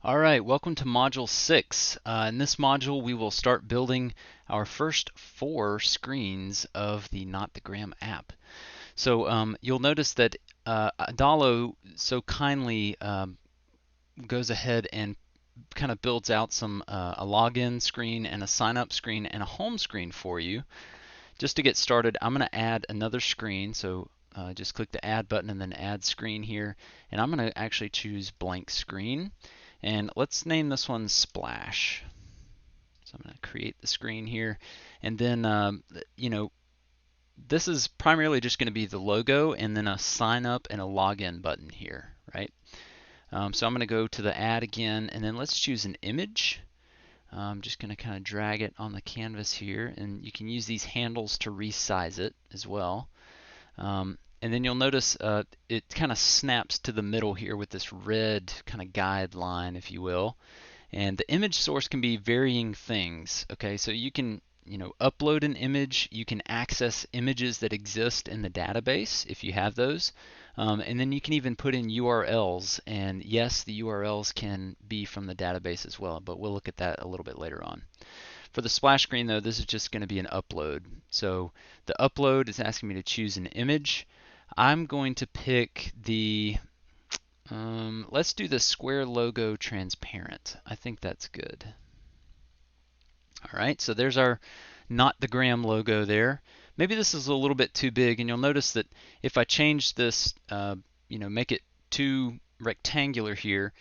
All right, welcome to Module 6. In this module, we will start building our first 4 screens of the Not the Gram app. So you'll notice that Adalo so kindly goes ahead and kind of builds out a login screen and a sign up screen and a home screen for you. Just to get started, I'm going to add another screen. So just click the add button and then add screen here. And I'm going to actually choose blank screen. And let's name this one Splash. So I'm going to create the screen here. And then, this is primarily just going to be the logo and then a sign up and a login button here, right? So I'm going to go to the add again, and then let's choose an image. I'm just going to kind of drag it on the canvas here, and you can use these handles to resize it as well. And then you'll notice it kind of snaps to the middle here with this red kind of guideline, if you will. And the image source can be varying things. Okay, so you can upload an image, you can access images that exist in the database if you have those. And then you can even put in URLs, and yes, the URLs can be from the database as well, but we'll look at that a little bit later on. For the splash screen though, this is just going to be an upload. So the upload is asking me to choose an image. I'm going to pick let's do the square logo transparent. I think that's good. All right, so there's our Not the Gram logo there. Maybe this is a little bit too big, and you'll notice that if I change this, make it too rectangular here,